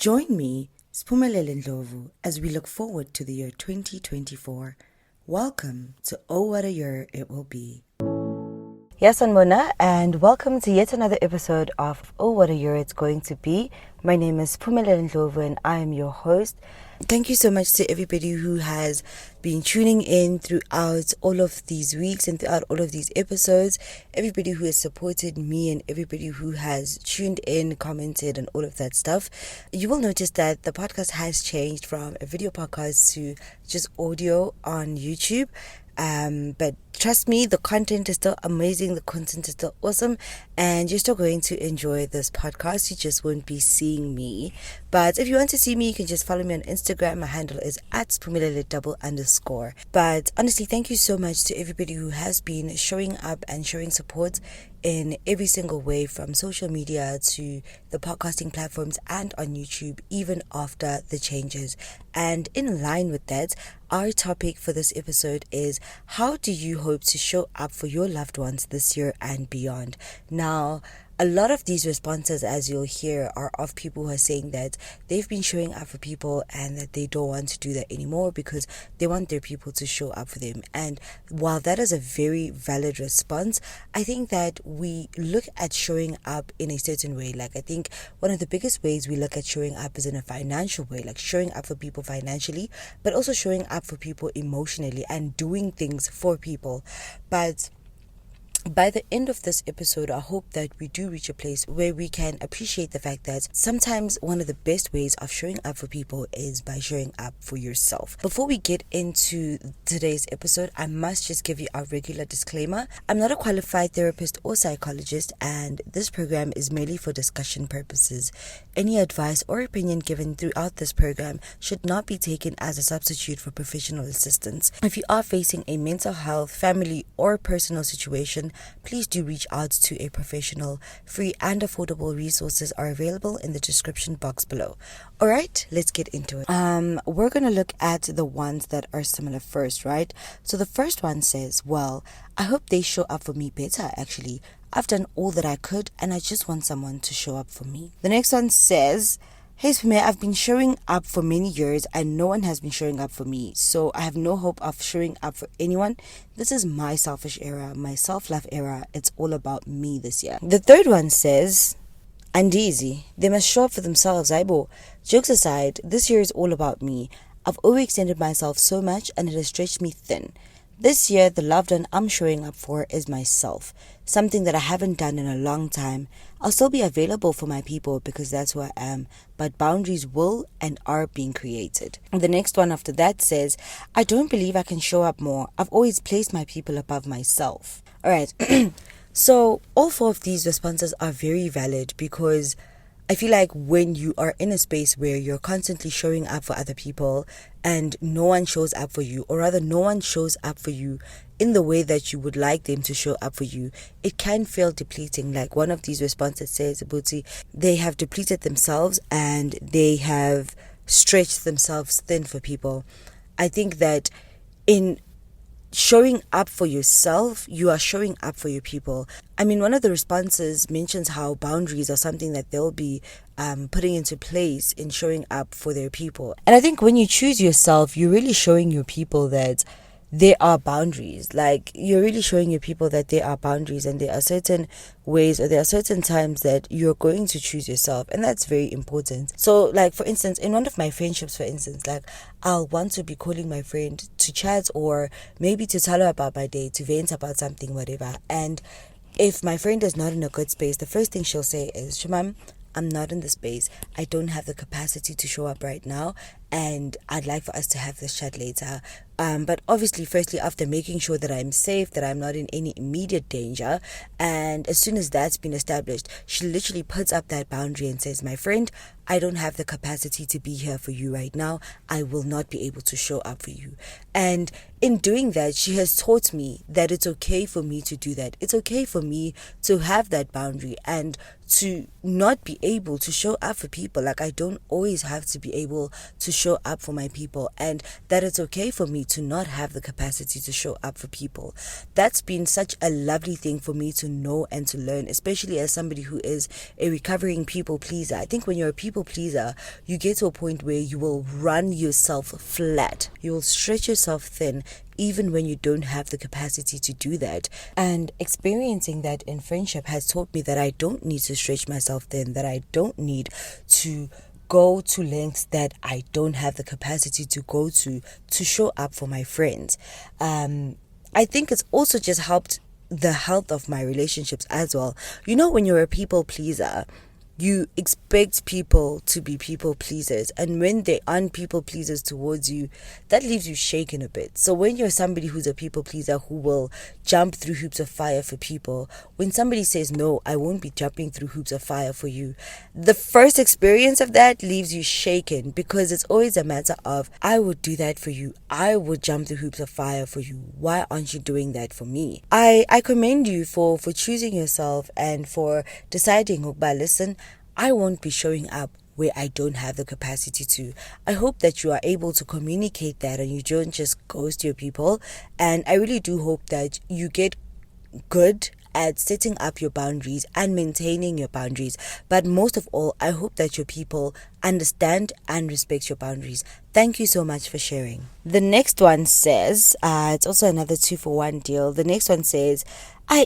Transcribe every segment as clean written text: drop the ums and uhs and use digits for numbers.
Join me, Siphumelele Ndlovu, as we look forward to the year 2024. Welcome to Oh What a Year It Will Be. Yes, Anmona, and welcome to yet another episode of Oh What a Year It's Going to Be. My name is Siphumelele Ndlovu and I am your host. Thank you so much to everybody who has been tuning in throughout all of these weeks and throughout all of these episodes. Everybody who has supported me and everybody who has tuned in, commented, and all of that stuff. You will notice that the podcast has changed from a video podcast to just audio on YouTube. But trust me, the content is still amazing, the content is still awesome, and you're still going to enjoy this podcast. You just won't be seeing me. But if you want to see me, you can just follow me on Instagram. My handle is @Siphumelele__. But honestly, thank you so much to everybody who has been showing up and showing support in every single way, from social media to the podcasting platforms and on YouTube, even after the changes. And in line with that, our topic for this episode is: how do you hope to show up for your loved ones this year and beyond? Now, a lot of these responses, as you'll hear, are of people who are saying that they've been showing up for people and that they don't want to do that anymore because they want their people to show up for them. And while that is a very valid response, I think that we look at showing up in a certain way. Like, I think one of the biggest ways we look at showing up is in a financial way, like showing up for people financially, but also showing up for people emotionally and doing things for people. But by the end of this episode, I hope that we do reach a place where we can appreciate the fact that sometimes one of the best ways of showing up for people is by showing up for yourself. Before we get into today's episode, I must just give you our regular disclaimer. I'm not a qualified therapist or psychologist, and this program is merely for discussion purposes. Any advice or opinion given throughout this program should not be taken as a substitute for professional assistance. If you are facing a mental health, family, or personal situation, please do reach out to a professional. Free and affordable resources are available in the description box below. Alright, let's get into it. We're going to look at the ones that are similar first, right? So the first one says, well, I hope they show up for me better, actually. I've done all that I could and I just want someone to show up for me. The next one says, hey Siphume, I've been showing up for many years and no one has been showing up for me. So I have no hope of showing up for anyone. This is my selfish era, my self-love era. It's all about me this year. The third one says, Andizi, they must show up for themselves, Aibo. Jokes aside, this year is all about me. I've overextended myself so much and it has stretched me thin. This year, the loved one I'm showing up for is myself, something that I haven't done in a long time. I'll still be available for my people because that's who I am, but boundaries will and are being created. The next one after that says, I don't believe I can show up more. I've always placed my people above myself. All right, so all four of these responses are very valid because I feel like when you are in a space where you're constantly showing up for other people and no one shows up for you, or rather no one shows up for you in the way that you would like them to show up for you, it can feel depleting. Like one of these responses says, Abuti, they have depleted themselves and they have stretched themselves thin for people. I think that in showing up for yourself, you are showing up for your people. I mean, one of the responses mentions how boundaries are something that they'll be putting into place in showing up for their people. And I think when you choose yourself, you're really showing your people that there are boundaries. Like, you're really showing your people that there are boundaries and there are certain ways or there are certain times that you're going to choose yourself, and that's very important. So, like, for instance, in one of my friendships, for instance, like, I'll want to be calling my friend to chat or maybe to tell her about my day, to vent about something, whatever. And if my friend is not in a good space, the first thing she'll say is, Shimam, I'm not in the space. I don't have the capacity to show up right now, and I'd like for us to have this chat later. But obviously, firstly, after making sure that I'm safe, that I'm not in any immediate danger, and as soon as that's been established, she literally puts up that boundary and says, my friend, I don't have the capacity to be here for you right now. I will not be able to show up for you. And in doing that, she has taught me that it's okay for me to do that. It's okay for me to have that boundary and to not be able to show up for people. Like, I don't always have to be able to show up for my people, and that it's okay for me to not have the capacity to show up for people. That's been such a lovely thing for me to know and to learn, especially as somebody who is a recovering people pleaser. I think when you're a people pleaser, you get to a point where you will run yourself flat. You will stretch yourself thin even when you don't have the capacity to do that. And experiencing that in friendship has taught me that I don't need to stretch myself thin, that I don't need to go to lengths that I don't have the capacity to go to show up for my friends. I think it's also just helped the health of my relationships as well. You know, when you're a people pleaser, you expect people to be people pleasers, and when they aren't people pleasers towards you, that leaves you shaken a bit. So when you're somebody who's a people pleaser who will jump through hoops of fire for people, when somebody says no, I won't be jumping through hoops of fire for you, the first experience of that leaves you shaken, because it's always a matter of, I would do that for you, I would jump through hoops of fire for you, why aren't you doing that for me? I commend you for choosing yourself and for deciding, listen, I won't be showing up where I don't have the capacity to. I hope that you are able to communicate that and you don't just ghost your people. And I really do hope that you get good at setting up your boundaries and maintaining your boundaries. But most of all, I hope that your people understand and respect your boundaries. Thank you so much for sharing. The next one says, it's also another 2-for-1 deal. The next one says,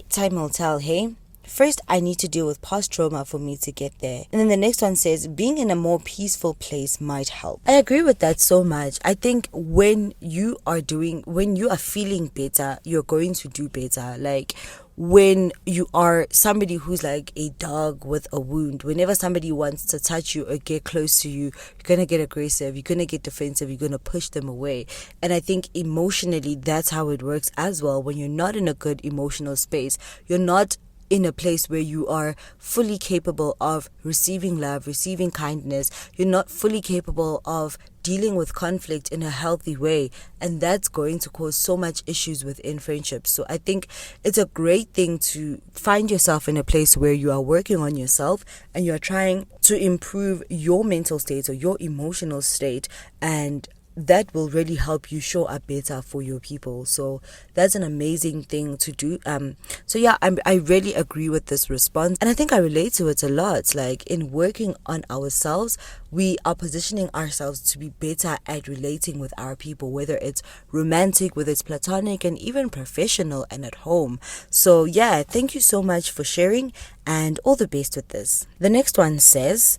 time will tell, hey? First, I need to deal with past trauma for me to get there. And then the next one says, being in a more peaceful place might help. I agree with that so much. I think when you are feeling better, you're going to do better. Like when you are somebody who's like a dog with a wound, whenever somebody wants to touch you or get close to you, you're going to get aggressive, you're going to get defensive, you're going to push them away. And I think emotionally, that's how it works as well. When you're not in a good emotional space, you're not in a place where you are fully capable of receiving love, receiving kindness. You're not fully capable of dealing with conflict in a healthy way, and that's going to cause so much issues within friendships. So I think it's a great thing to find yourself in a place where you are working on yourself and you're trying to improve your mental state or your emotional state, and that will really help you show up better for your people. So that's an amazing thing to do. I really agree with this response, and I think I relate to it a lot. Like in working on ourselves, we are positioning ourselves to be better at relating with our people, whether it's romantic, whether it's platonic, and even professional and at home. So yeah, thank you so much for sharing, and all the best with this. The next one says,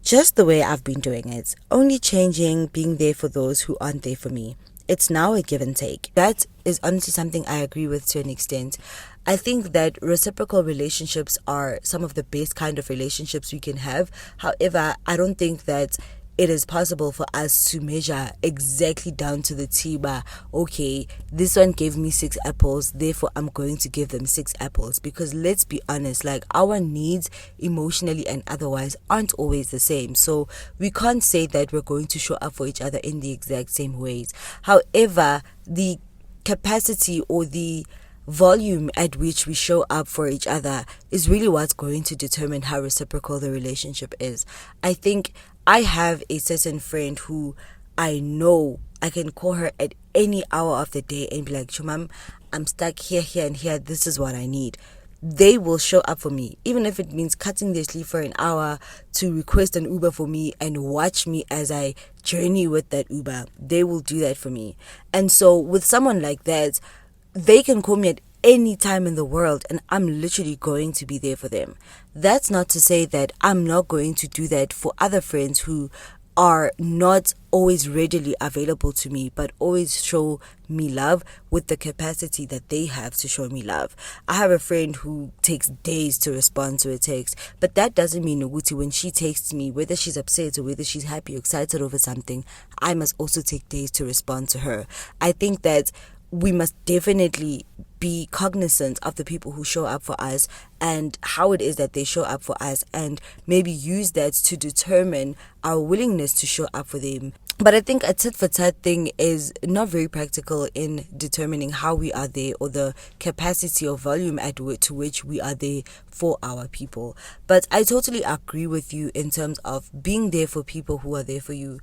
just the way I've been doing it, only changing, being there for those who aren't there for me. It's now a give and take. That is honestly something I agree with to an extent. I think that reciprocal relationships are some of the best kind of relationships we can have. However, I don't think that it is possible for us to measure exactly down to the T bar, okay, this one gave me 6 apples, therefore I'm going to give them 6 apples. Because let's be honest, like our needs emotionally and otherwise aren't always the same. So we can't say that we're going to show up for each other in the exact same ways. However, the capacity or the volume at which we show up for each other is really what's going to determine how reciprocal the relationship is. I think I have a certain friend who I know I can call her at any hour of the day and be like, Chumam, I'm stuck here, and here. This is what I need. They will show up for me, even if it means cutting their sleep for an hour to request an Uber for me and watch me as I journey with that Uber. They will do that for me. And so with someone like that, they can call me at any time in the world and I'm literally going to be there for them. That's not to say that I'm not going to do that for other friends who are not always readily available to me, but always show me love with the capacity that they have to show me love. I have a friend who takes days to respond to a text, but that doesn't mean Uguti when she texts me, whether she's upset or whether she's happy or excited over something, I must also take days to respond to her. I think that we must definitely be cognizant of the people who show up for us and how it is that they show up for us, and maybe use that to determine our willingness to show up for them. But I think a tit-for-tat thing is not very practical in determining how we are there or the capacity or volume to which we are there for our people. But I totally agree with you in terms of being there for people who are there for you.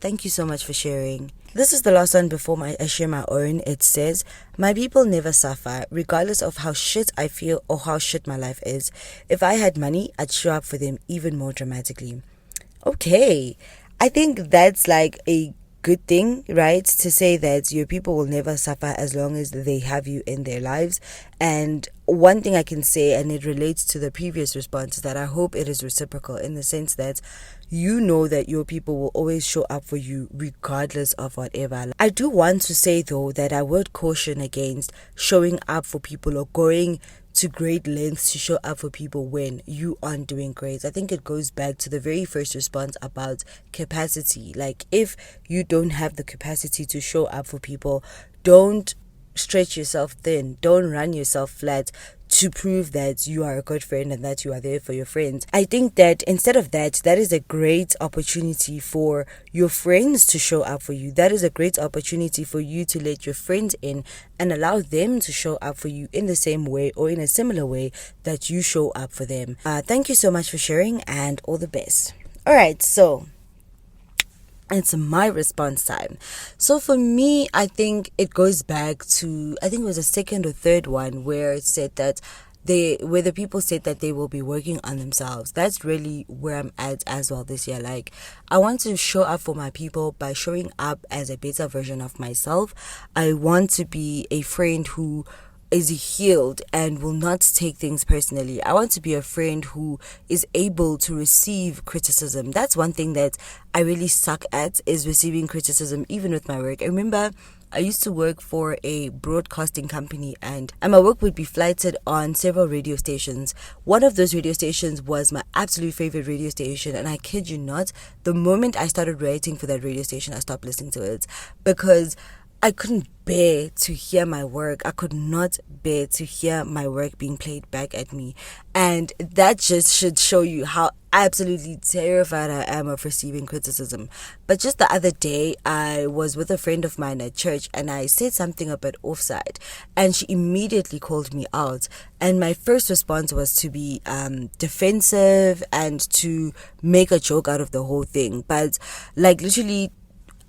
Thank you so much for sharing. This is the last one before I share my own. It says, my people never suffer, regardless of how shit I feel or how shit my life is. If I had money, I'd show up for them even more dramatically. Okay, I think that's like a good thing, right? To say that your people will never suffer as long as they have you in their lives. And one thing I can say, and it relates to the previous response, is that I hope it is reciprocal in the sense that you know that your people will always show up for you regardless of whatever. I do want to say though that I would caution against showing up for people or going to great lengths to show up for people when you aren't doing great. I think it goes back to the very first response about capacity. Like, if you don't have the capacity to show up for people, don't stretch yourself thin. Don't run yourself flat to prove that you are a good friend and that you are there for your friends. I think that instead of that, that is a great opportunity for your friends to show up for you. That is a great opportunity for you to let your friends in and allow them to show up for you in the same way or in a similar way that you show up for them. Thank you so much for sharing, and all the best. All right, so it's my response time. So for me, I think it goes back to, I think it was the second or third one where it said that where the people said that they will be working on themselves. That's really where I'm at as well this year. Like, I want to show up for my people by showing up as a better version of myself. I want to be a friend who is healed and will not take things personally. I want to be a friend who is able to receive criticism. That's one thing that I really suck at, is receiving criticism, even with my work. I remember I used to work for a broadcasting company, and my work would be flighted on several radio stations. One of those radio stations was my absolute favorite radio station, and I kid you not, the moment I started writing for that radio station, I stopped listening to it because I couldn't bear to hear my work. I could not bear to hear my work being played back at me. And that just should show you how absolutely terrified I am of receiving criticism. But just the other day, I was with a friend of mine at church, and I said something a bit offside, and she immediately called me out. And my first response was to be defensive and to make a joke out of the whole thing. But like, literally,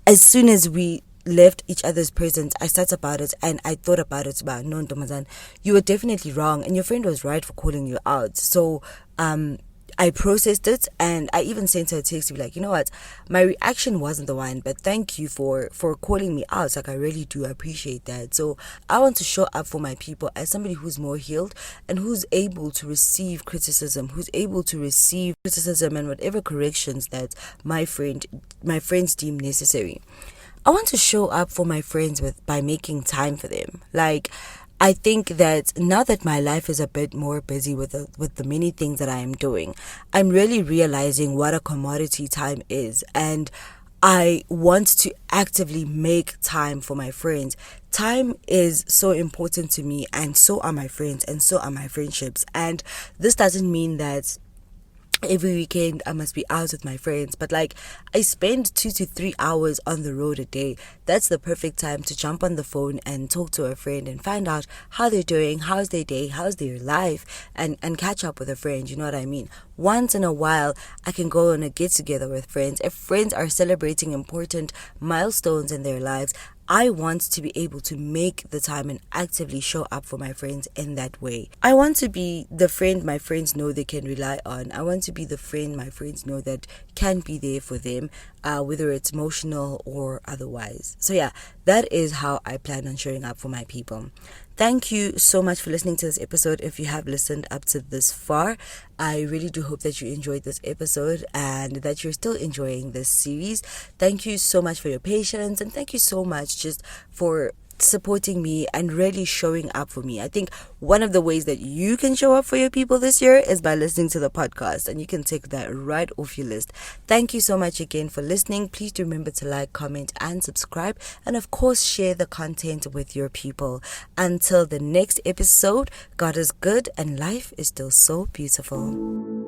as soon as we left each other's presence, I sat about it and I thought about it. About, no, Ntomazana, you were definitely wrong, and your friend was right for calling you out. So I processed it, and I even sent her a text to be like, you know what, my reaction wasn't the one, but thank you for calling me out. Like, I really do appreciate that. So I want to show up for my people as somebody who's more healed and who's able to receive criticism, and whatever corrections that my friends deem necessary. I want to show up for my friends by making time for them. Like, I think that now that my life is a bit more busy with the many things that I am doing, I'm really realizing what a commodity time is, and I want to actively make time for my friends. Time is so important to me, and so are my friends, and so are my friendships. And this doesn't mean that every weekend I must be out with my friends, but like, I spend 2 to 3 hours on the road a day. That's the perfect time to jump on the phone and talk to a friend and find out how they're doing, how's their day, how's their life, and catch up with a friend. You know what I mean? Once in a while, I can go on a get together with friends. If friends are celebrating important milestones in their lives, I want to be able to make the time and actively show up for my friends in that way. I want to be the friend my friends know they can rely on. I want to be the friend my friends know that can be there for them, whether it's emotional or otherwise. So yeah, that is how I plan on showing up for my people. Thank you so much for listening to this episode. If you have listened up to this far, I really do hope that you enjoyed this episode and that you're still enjoying this series. Thank you so much for your patience, and thank you so much just for supporting me and really showing up for me. I think one of the ways that you can show up for your people this year is by listening to the podcast, and you can take that right off your list. Thank you so much again for listening. Please do remember to like, comment, and subscribe, and of course share the content with your people. Until the next episode, God is good and life is still so beautiful.